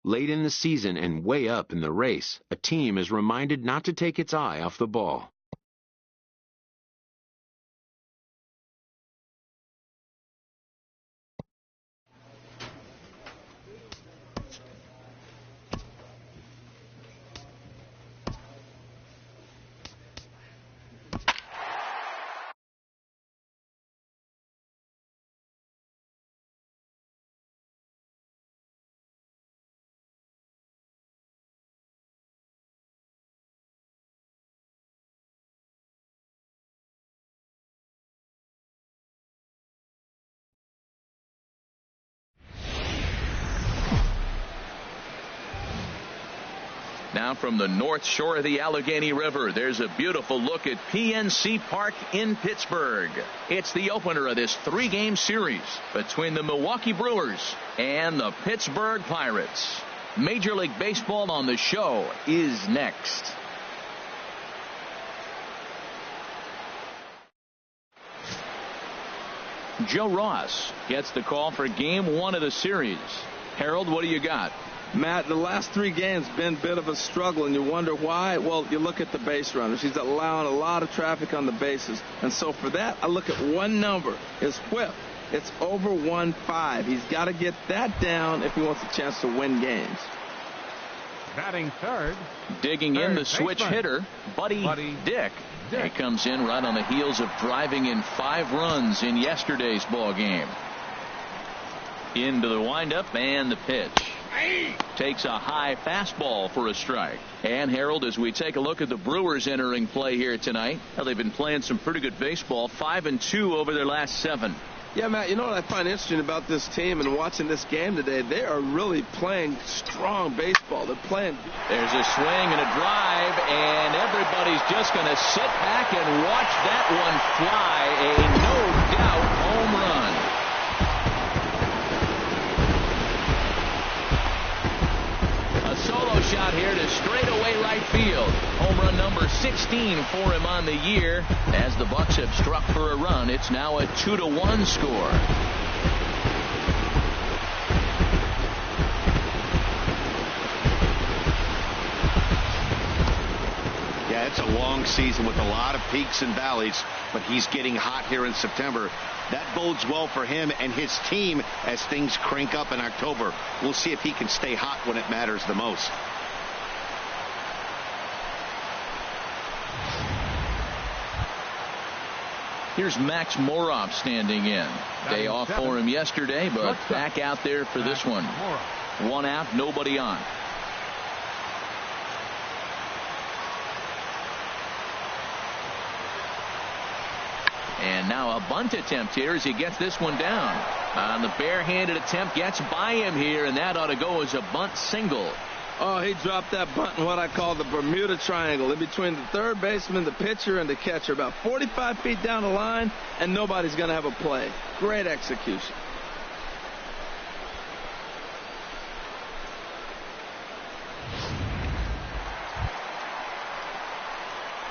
Late in the season and way up in the race, a team is reminded not to take its eye off the ball. Now from the north shore of the Allegheny River, there's a beautiful look at PNC Park in Pittsburgh. It's the opener of this 3-game series between the Milwaukee Brewers and the Pittsburgh Pirates. Major League Baseball on the show is next. Joe Ross gets the call for game 1 of the series. Harold, what do you got? Matt, the last 3 games been a bit of a struggle, and you wonder why. Well, you look at the base runners. He's allowing a lot of traffic on the bases. And so for that, I look at one number, his whip. It's over 1.5. He's got to get that down if he wants a chance to win games. Batting third. Digging in the switch hitter, Buddy Dick. He comes in right on the heels of driving in 5 runs in yesterday's ball game. Into the windup and the pitch. Takes a high fastball for a strike. And Harold, as we take a look at the Brewers entering play here tonight, well, they've been playing some pretty good baseball, 5-2 over their last 7. Yeah, Matt, you know what I find interesting about this team and watching this game today? They are really playing strong baseball. They're playing. There's a swing and a drive, and everybody's just going to sit back and watch that one fly. A no-doubt home run. Solo shot here to straightaway right field. Home run number 16 for him on the year. As the Bucks have struck for a run, it's now a 2-1 score. Yeah, it's a long season with a lot of peaks and valleys, but he's getting hot here in September. That bodes well for him and his team as things crank up in October. We'll see if he can stay hot when it matters the most. Here's Max Moroff standing in. Day off for him yesterday, but back out there for this one. 1 out, nobody on. And now a bunt attempt here as he gets this one down. On the barehanded attempt, gets by him here, and that ought to go as a bunt single. Oh, he dropped that bunt in what I call the Bermuda Triangle, in between the third baseman, the pitcher, and the catcher. About 45 feet down the line, and nobody's going to have a play. Great execution.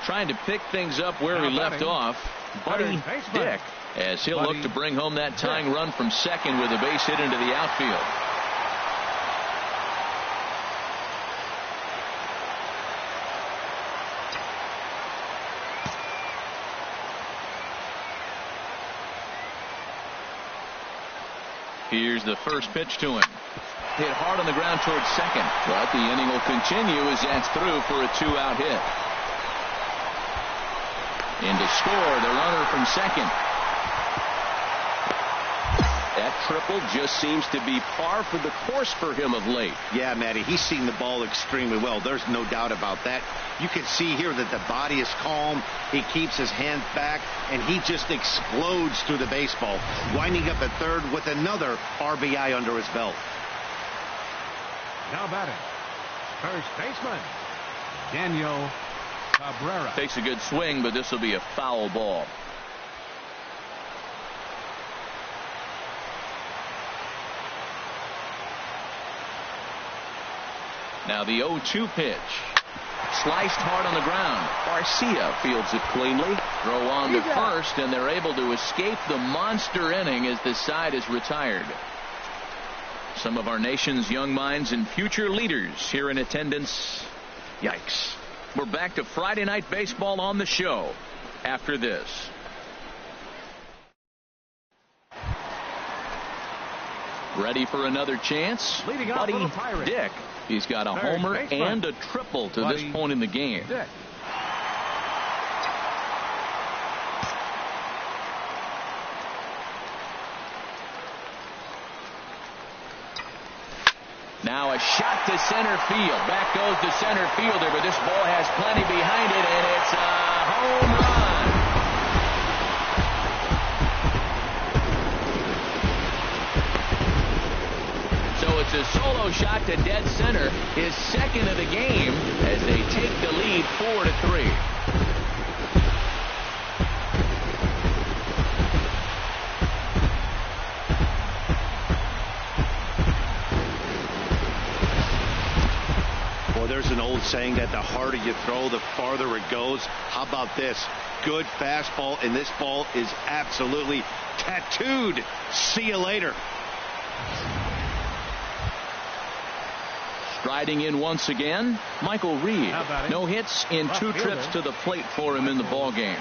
Trying to pick things up where he left off. Buddy Dick, as he'll look to bring home that tying run from second with a base hit into the outfield. Here's the first pitch to him. Hit hard on the ground towards second, but the inning will continue as that's through for a 2-out hit. In to score the runner from second. That triple just seems to be par for the course for him of late. Yeah, Matty, he's seen the ball extremely well. There's no doubt about that. You can see here that the body is calm. He keeps his hands back, and he just explodes through the baseball, winding up at third with another RBI under his belt. Now batting, first baseman, Daniel Cabrera. Takes a good swing, but this will be a foul ball. Now the 0-2 pitch. Sliced hard on the ground. Garcia fields it cleanly. Throw on to first, and they're able to escape the monster inning as the side is retired. Some of our nation's young minds and future leaders here in attendance. Yikes. We're back to Friday Night Baseball on the show after this. Ready for another chance? Leading off Buddy for the Pirates. Dick. He's got a homer and a triple to this point in the game. Dick. Now a shot to center field. Back goes the center fielder, but this ball has plenty behind it, and it's a home run. So it's a solo shot to dead center, his second of the game, as they take the lead 4-3. There's an old saying that the harder you throw, the farther it goes. How about this? Good fastball, and this ball is absolutely tattooed. See you later. Striding in once again, Michael Reed. No hits in 2 trips to the plate for him in the ballgame.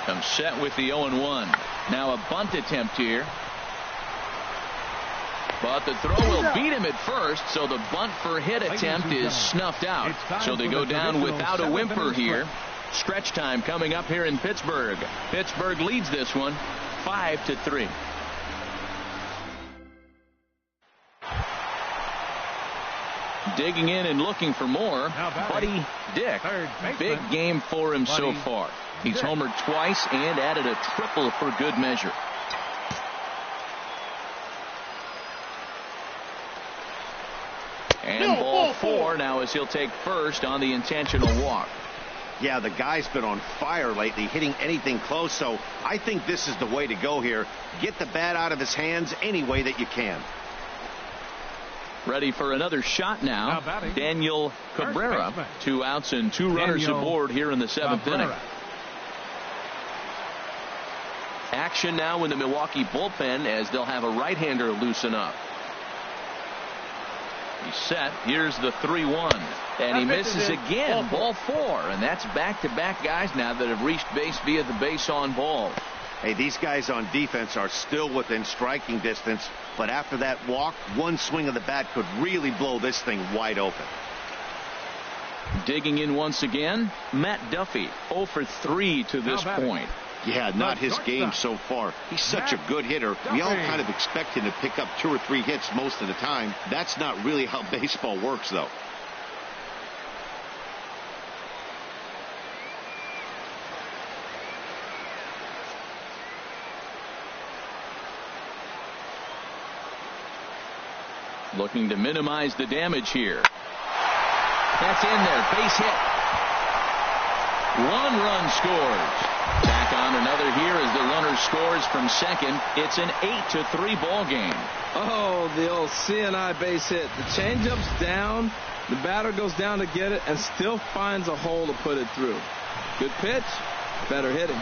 Comes set with the 0-1. Now a bunt attempt here. But the throw will beat him at first, so the bunt for hit attempt is snuffed out. So they go down without a whimper here. Stretch time coming up here in Pittsburgh. Pittsburgh leads this one 5-3. Digging in and looking for more, Buddy Dick. Big game for him so far. He's homered twice and added a triple for good measure. And ball 4 now as he'll take first on the intentional walk. Yeah, the guy's been on fire lately, hitting anything close, so I think this is the way to go here. Get the bat out of his hands any way that you can. Ready for another shot now. Daniel Cabrera. 2 outs and 2 runners aboard here in the 7th inning. Action now in the Milwaukee bullpen as they'll have a right-hander loosen up. He's set. Here's the 3-1. And he misses again. Ball 4. And that's back-to-back guys now that have reached base via the base on ball. Hey, these guys on defense are still within striking distance. But after that walk, one swing of the bat could really blow this thing wide open. Digging in once again, Matt Duffy 0 for 3 to this point. Yeah, not his game so far. He's such a good hitter. We all kind of expect him to pick up 2 or 3 hits most of the time. That's not really how baseball works, though. Looking to minimize the damage here. That's in there. Base hit. 1 run scores. Tack on another here as the runner scores from second. It's an 8-3 ball game. Oh, the old CNI base hit. The changeup's down. The batter goes down to get it and still finds a hole to put it through. Good pitch. Better hitting.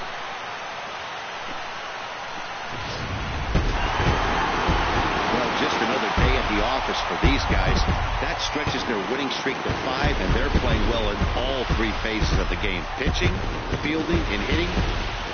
Well, just another day at the office for these guys. That stretches their winning streak to 5, and they're playing well in all 3 phases of the game. Pitching, fielding, and hitting.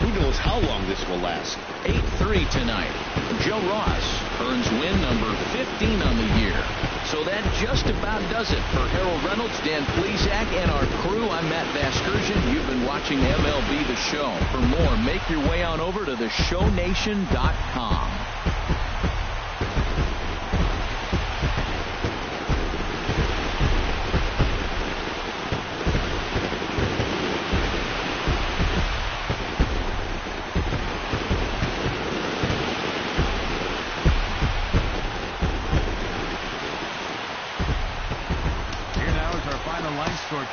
Who knows how long this will last. 8-3 tonight. Joe Ross earns win number 15 on the year. So that just about does it for Harold Reynolds, Dan Plesac, and our crew. I'm Matt Vasgersian. You've been watching MLB The Show. For more, make your way on over to theshownation.com.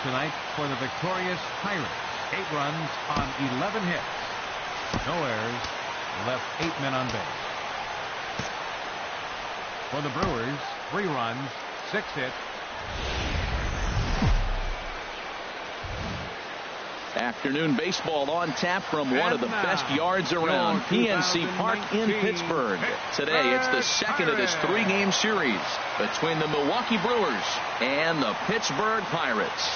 Tonight for the victorious Pirates. 8 runs on 11 hits. No errors. Left 8 men on base. For the Brewers, 3 runs, 6 hits. Afternoon baseball on tap from one of the best yards around, PNC Park in Pittsburgh. Today, it's the second of this 3-game series between the Milwaukee Brewers and the Pittsburgh Pirates.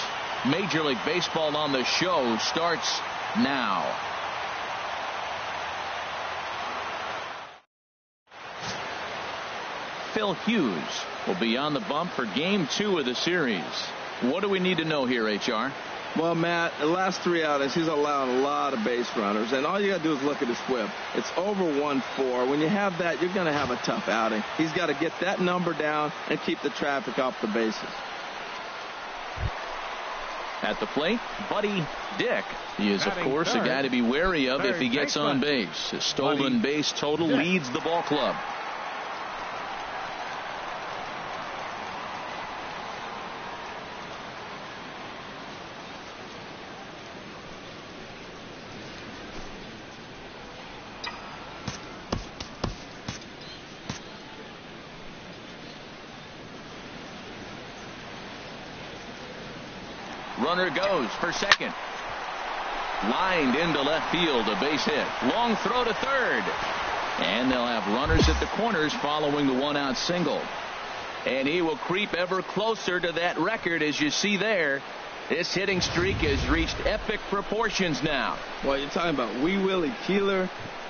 Major League Baseball on the show starts now. Phil Hughes will be on the bump for Game 2 of the series. What do we need to know here, HR? Well, Matt, the last 3 outings, he's allowed a lot of base runners, and all you got to do is look at his whip. It's over 1.4. When you have that, you're going to have a tough outing. He's got to get that number down and keep the traffic off the bases. At the plate, Buddy Dick. He is, of course, a guy to be wary of if he gets on base. His stolen base total leads the ball club. Runner goes for second. Lined into left field, a base hit. Long throw to third. And they'll have runners at the corners following the 1-out single. And he will creep ever closer to that record, as you see there. This hitting streak has reached epic proportions now. Well, you're talking about Wee Willie Keeler,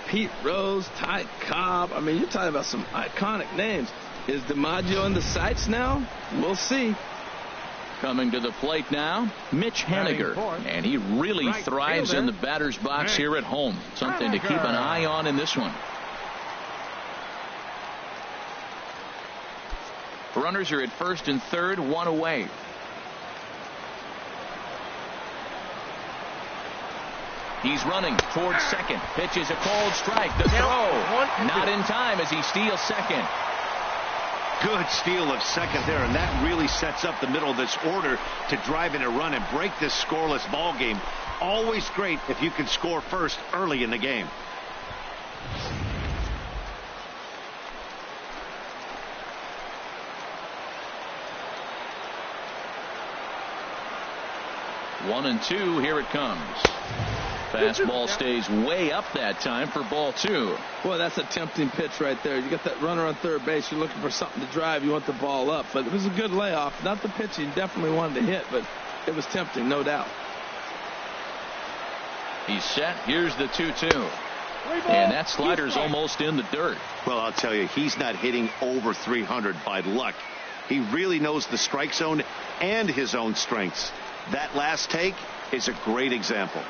Pete Rose, Ty Cobb. I mean, you're talking about some iconic names. Is DiMaggio in the sights now? We'll see. Coming to the plate now, Mitch Haniger, and he really thrives in the batter's box here at home. Something to keep an eye on in this one. Runners are at first and third, 1 away. He's running towards second. Pitch is a cold strike. The throw, not in time as he steals second. Good steal of second there, and that really sets up the middle of this order to drive in a run and break this scoreless ball game. Always great if you can score first early in the game. One and two, here it comes. Fastball stays way up that time for ball 2. Well, that's a tempting pitch right there. You got that runner on third base. You're looking for something to drive. You want the ball up. But it was a good layoff. Not the pitch he definitely wanted to hit, but it was tempting, no doubt. He's set. Here's the 2-2. And that slider's almost in the dirt. Well, I'll tell you, he's not hitting over 300 by luck. He really knows the strike zone and his own strengths. That last take is a great example.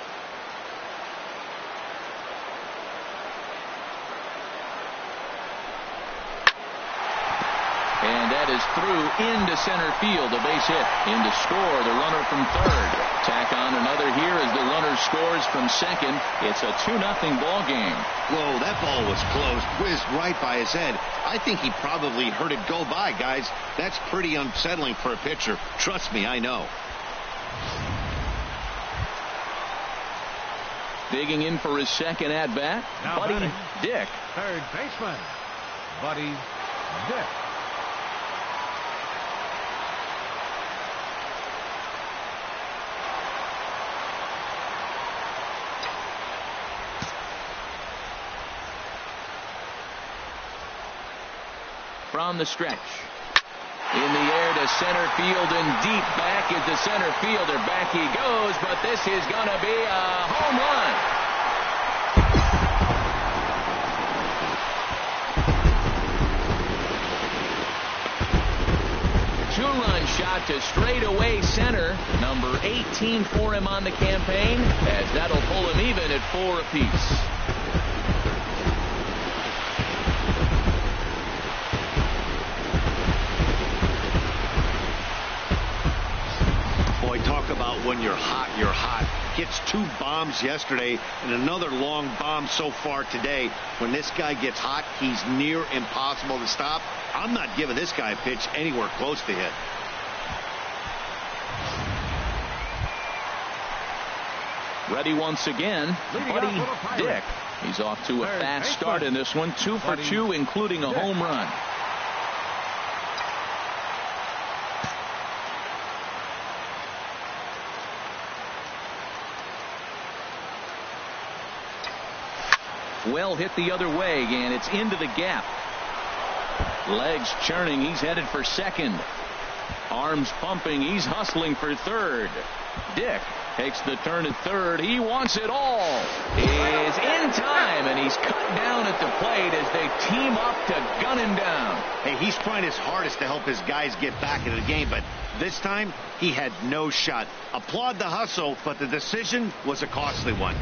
And that is through into center field, a base hit. In to score, the runner from third. Tack on another here as the runner scores from second. It's a 2-0 ball game. Whoa, that ball was close, whizzed right by his head. I think he probably heard it go by, guys. That's pretty unsettling for a pitcher. Trust me, I know. Digging in for his second at-bat, Buddy Dick. Third baseman, Buddy Dick. From the stretch. In the air to center field and deep back is the center fielder. Back he goes, but this is going to be a home run. Two-run shot to straightaway center. Number 18 for him on the campaign, as that'll pull him even at 4 apiece. Talk about when you're hot, you're hot. Gets 2 bombs yesterday and another long bomb so far today. When this guy gets hot, he's near impossible to stop. I'm not giving this guy a pitch anywhere close to hit. Ready once again, Buddy Dick. He's off to a fast start in this one. 2 for 2, including a home run. Well hit the other way, and it's into the gap. Legs churning. He's headed for second. Arms pumping. He's hustling for third. Dick takes the turn at third. He wants it all. Is in time, and he's cut down at the plate as they team up to gun him down. Hey, he's trying his hardest to help his guys get back into the game, but this time he had no shot. Applaud the hustle, but the decision was a costly one.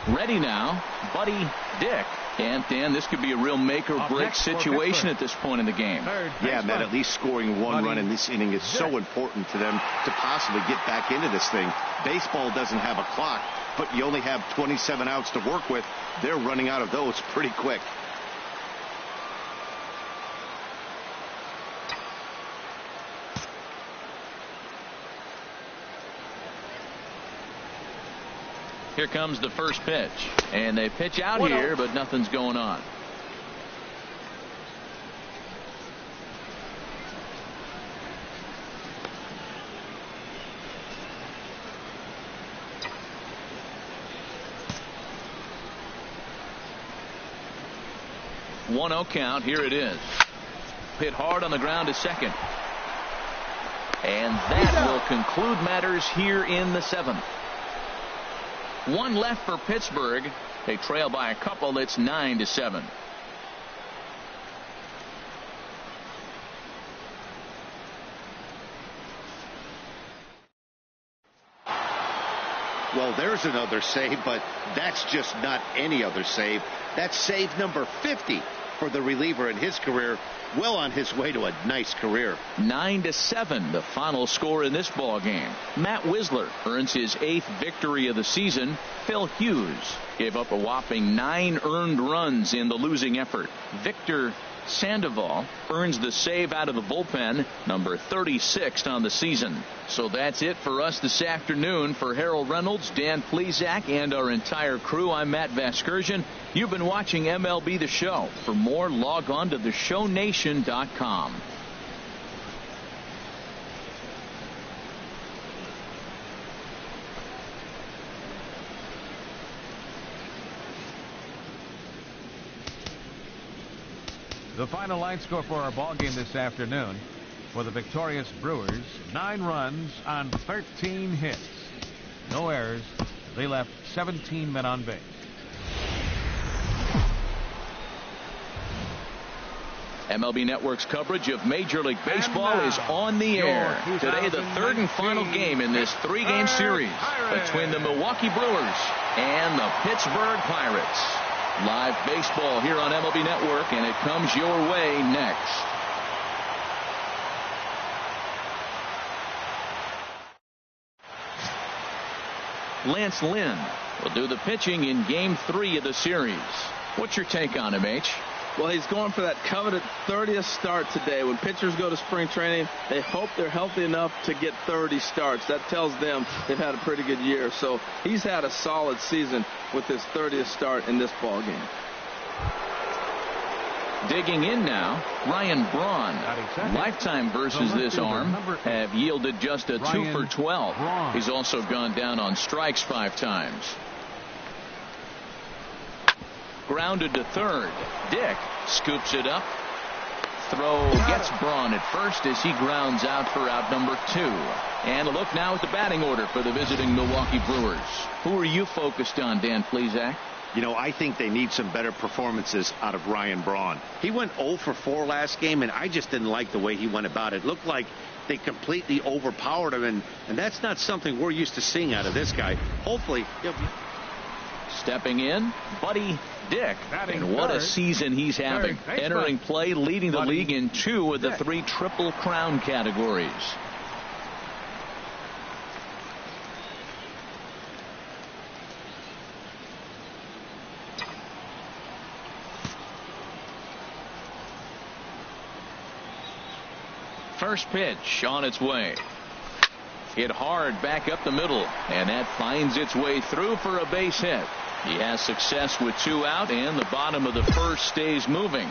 Ready now, Buddy Dick. And, Dan, this could be a real make-or-break situation at this point in the game. Yeah, Matt, at least scoring one run in this inning is so important to them to possibly get back into this thing. Baseball doesn't have a clock, but you only have 27 outs to work with. They're running out of those pretty quick. Here comes the first pitch, and they pitch out here, but nothing's going on. One 0 count. Here it is. Hit hard on the ground to second, and that will conclude matters here in the 7th. One left for Pittsburgh. They trail by a couple. It's 9-7. Well, there's another save, but that's just not any other save. That's save number 50 for the reliever in his career. Well on his way to a nice career. 9-7, the final score in this ball game. Matt Wisler earns his 8th victory of the season. Phil Hughes gave up a whopping 9 earned runs in the losing effort. Victor Sandoval earns the save out of the bullpen, number 36 on the season. So that's it for us this afternoon. For Harold Reynolds, Dan Plesac, and our entire crew, I'm Matt Vasgersian. You've been watching MLB The Show. For more, log on to theshownation.com. The final line score for our ball game this afternoon for the victorious Brewers: 9 runs on 13 hits. No errors. They left 17 men on base. MLB Network's coverage of Major League Baseball is on the air. Today, the 3rd and final game in this 3-game series between the Milwaukee Brewers and the Pittsburgh Pirates. Live baseball here on MLB Network, and it comes your way next. Lance Lynn will do the pitching in Game 3 of the series. What's your take on him, H? Well, he's going for that coveted 30th start today. When pitchers go to spring training, they hope they're healthy enough to get 30 starts. That tells them they've had a pretty good year. So he's had a solid season with his 30th start in this ball game. Digging in now, Ryan Braun. Lifetime versus this arm have yielded just a 2 for 12. He's also gone down on strikes 5 times. Grounded to third. Dick scoops it up. Throw gets Braun at first as he grounds out for out number 2. And a look now at the batting order for the visiting Milwaukee Brewers. Who are you focused on, Dan Plesac? You know, I think they need some better performances out of Ryan Braun. He went 0 for 4 last game, and I just didn't like the way he went about it. It looked like they completely overpowered him, and that's not something we're used to seeing out of this guy. Hopefully he'll be... Stepping in, Buddy Dick, and what a season he's having. Entering play, leading the league in 2 of the 3 Triple Crown categories. First pitch on its way. Hit hard back up the middle, and that finds its way through for a base hit. He has success with 2 out, and the bottom of the first stays moving.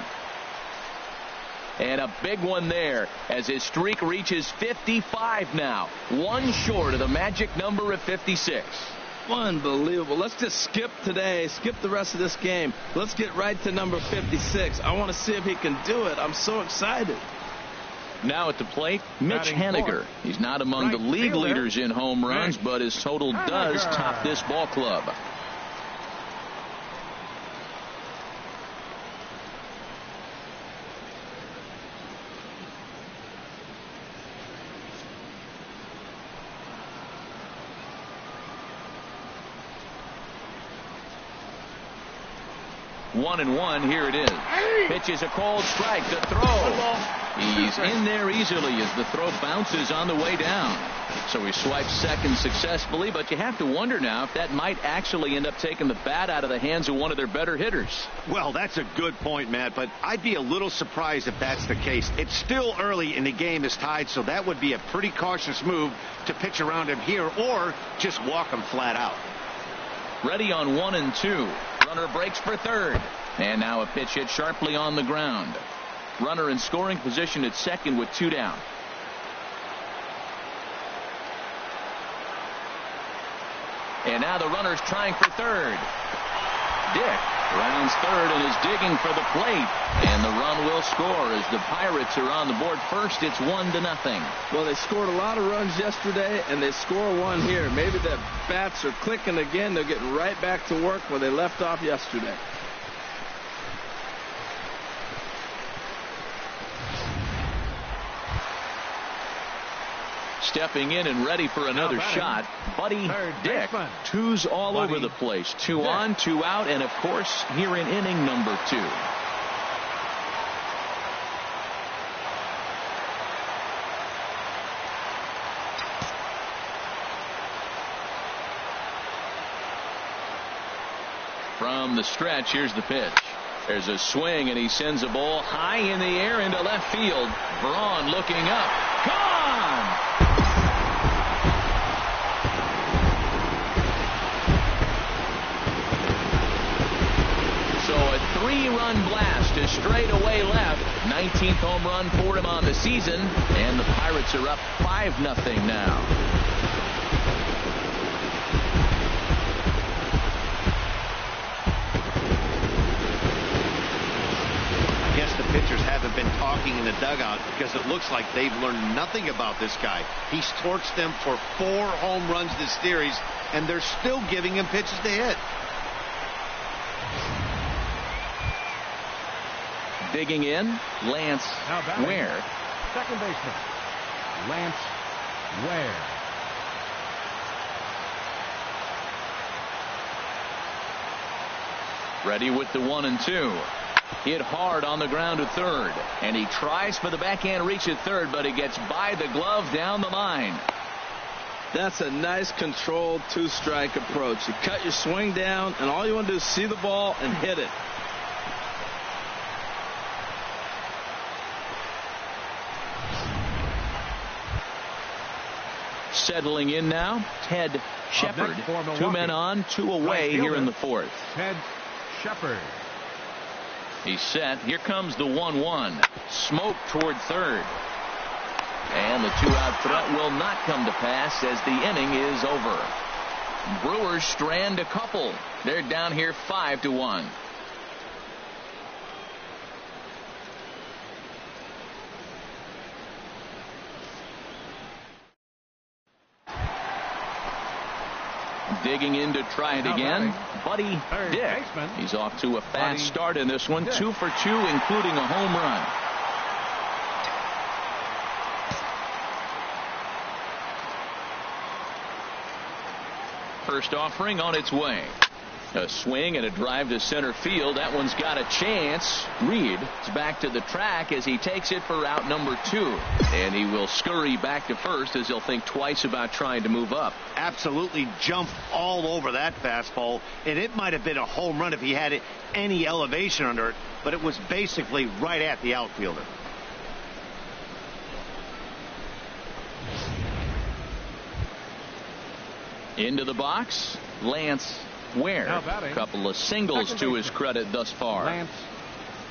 And a big one there as his streak reaches 55 now. 1 short of the magic number of 56. Unbelievable. Let's just skip today, skip the rest of this game. Let's get right to number 56. I want to see if he can do it. I'm so excited. Now at the plate, Mitch Haniger. He's not among the league leaders in home runs, but his total does top this ball club. One and one. Here it is. Pitch is a called strike. The throw. He's in there easily as the throw bounces on the way down. So he swipes second successfully, but you have to wonder now if that might actually end up taking the bat out of the hands of one of their better hitters. Well, that's a good point, Matt, but I'd be a little surprised if that's the case. It's still early and the game is tied, so that would be a pretty cautious move to pitch around him here or just walk him flat out. Ready on 1 and 2. Runner breaks for third. And now a pitch hit sharply on the ground. Runner in scoring position at second with 2 down. And now the runner's trying for third. Dick rounds third and is digging for the plate. And the run will score as the Pirates are on the board first. It's 1-0. Well, they scored a lot of runs yesterday, and they score one here. Maybe the bats are clicking again. They're getting right back to work where they left off yesterday. Stepping in and ready for another shot, Buddy Dick. Twos all over the place. 2 on, 2 out, and of course here in inning number 2. From the stretch, here's the pitch. There's a swing, and he sends a ball high in the air into left field. Braun looking up. Gone! So a 3-run blast to straightaway left. 19th home run for him on the season, and the Pirates are up 5-0 now. I guess the pitchers haven't been talking in the dugout because it looks like they've learned nothing about this guy. He's torched them for 4 home runs this series, and they're still giving him pitches to hit. Digging in, Lance Ware. Second baseman, Lance Ware. Ready with the 1 and 2. Hit hard on the ground to third. And he tries for the backhand reach at third, but he gets by the glove down the line. That's a nice controlled 2-strike approach. You cut your swing down, and all you want to do is see the ball and hit it. Settling in now, Ted Shepard. 2 men on, 2 away here in the 4th. Ted Shepard. He's set. Here comes the 1-1. Smoke toward third. And the 2-out threat will not come to pass as the inning is over. Brewers strand a couple. They're down here 5-1. Digging in to try it again, Buddy Dick. He's off to a fast start in this one. 2 for 2, including a home run. First offering on its way. A swing and a drive to center field. That one's got a chance. Reed is back to the track as he takes it for out number 2. And he will scurry back to first as he'll think twice about trying to move up. Absolutely jumped all over that fastball. And it might have been a home run if he had any elevation under it. But it was basically right at the outfielder. Into the box, Lance Ware. A couple of singles to his credit thus far. Lance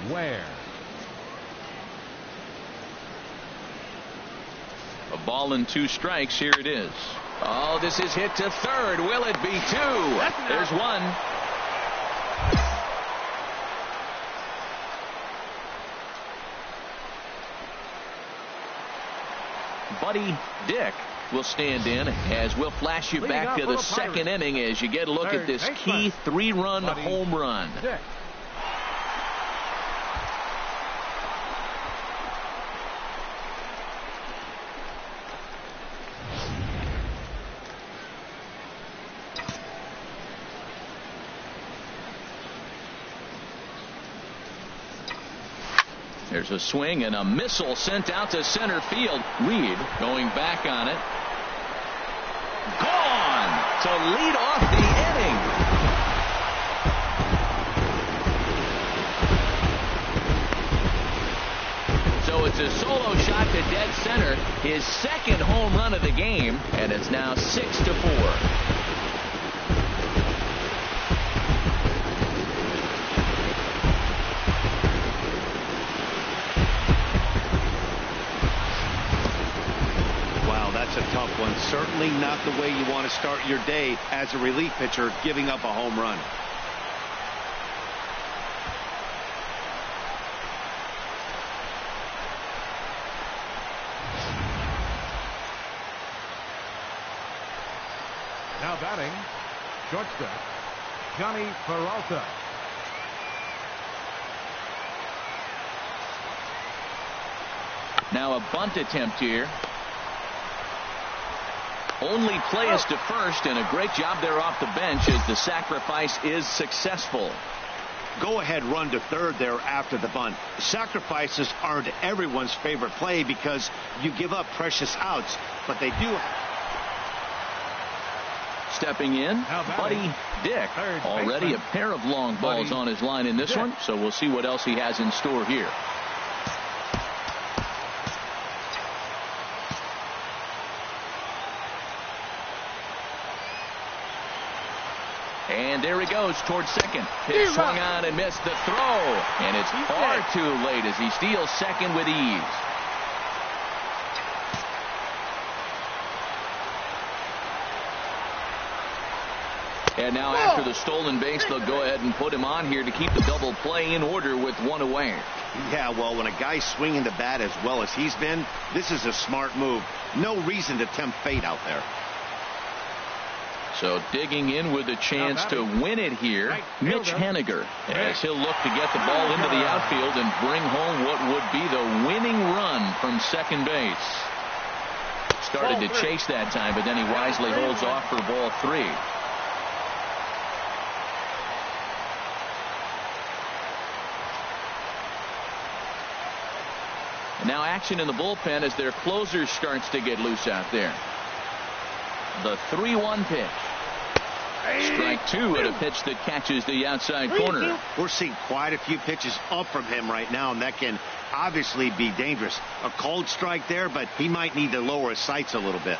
Ware. A Ball and 2 strikes. Here it is. Oh, this is hit to third. Will it be 2? There's 1. Buddy Dick will stand in as we'll flash you back to the second inning as you get a look at this key 3-run home run. There's a swing and a missile sent out to center field. Reed going back on it. Gone to lead off the inning. So it's a solo shot to dead center. His second home run of the game, and it's now 6-4. A tough one. Certainly not the way you want to start your day as a relief pitcher, giving up a home run. Now batting, shortstop, Johnny Peralta. Now a bunt attempt here. Only play is to first, and a great job there off the bench as the sacrifice is successful. Go ahead run to third there after the bunt. Sacrifices aren't everyone's favorite play because you give up precious outs, but they do. Stepping in, Buddy Dick. Already a pair of long balls on his line in this one, so we'll see what else he has in store here. And there he goes towards second. Pitch swung on and missed the throw. And it's far too late as he steals second with ease. And now after the stolen base, they'll go ahead and put him on here to keep the double play in order with 1 away. Yeah, well, when a guy's swinging the bat as well as he's been, this is a smart move. No reason to tempt fate out there. So digging in with a chance to win it here, Mitch Haniger, as he'll look to get the ball into the outfield and bring home what would be the winning run from second base. Started to chase that time, but then he wisely holds off for ball 3. And now action in the bullpen as their closer starts to get loose out there. The 3-1 pitch. Strike 2 at a pitch that catches the outside corner. We're seeing quite a few pitches up from him right now, and that can obviously be dangerous. A cold strike there, but he might need to lower his sights a little bit.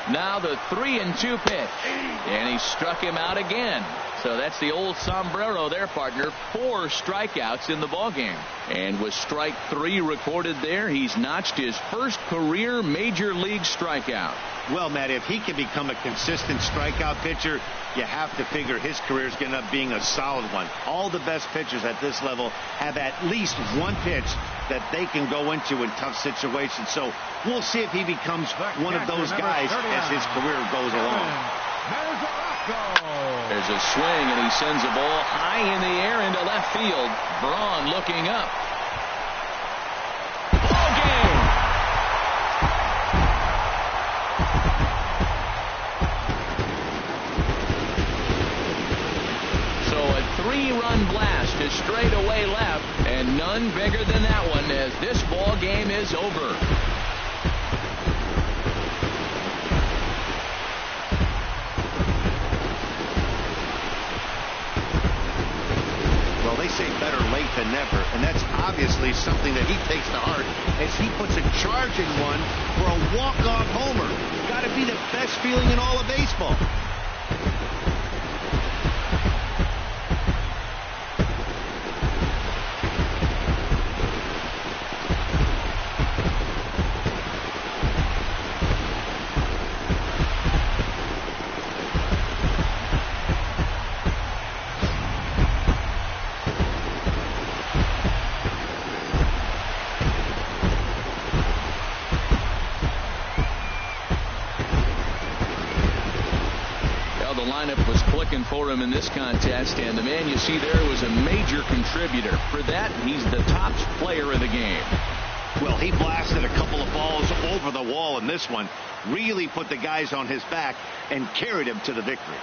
Now the 3-2 pitch. And he struck him out again. So that's the old sombrero there, partner. 4 strikeouts in the ballgame. And with strike 3 recorded there, he's notched his first career major league strikeout. Well, Matt, if he can become a consistent strikeout pitcher, you have to figure his career is going to end up being a solid one. All the best pitchers at this level have at least one pitch that they can go into in tough situations. So we'll see if he becomes one of those guys as his career goes along. There's a swing, and he sends a ball high in the air into left field. Braun looking up. Ball game! So a 3-run blast to straightaway left, and none bigger than that one as this ball game is over. They say better late than never, and that's obviously something that he takes to heart as he puts a charging one for a walk-off homer. Got to be the best feeling in all of baseball. Well, the lineup was clicking for him in this contest, and the man you see there was a major contributor. For that, he's the top player of the game. Well, he blasted a couple of balls over the wall in this one, really put the guys on his back and carried him to the victory.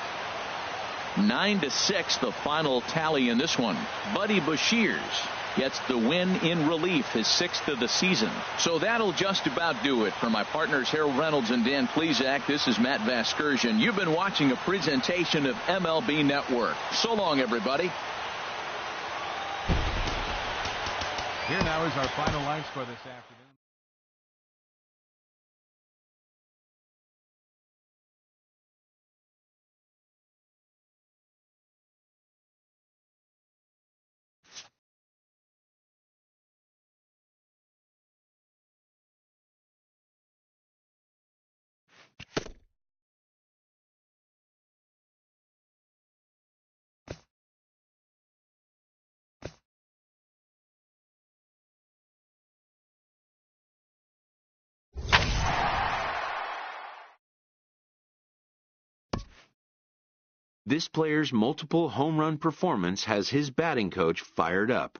9-6, the final tally in this one. Buddy Bashirs gets the win in relief, his 6th of the season. So that'll just about do it. For my partners Harold Reynolds and Dan Plesac, this is Matt Vasgersian. You've been watching a presentation of MLB Network. So long, everybody. Here now is our final line score this afternoon. This player's multiple home run performance has his batting coach fired up.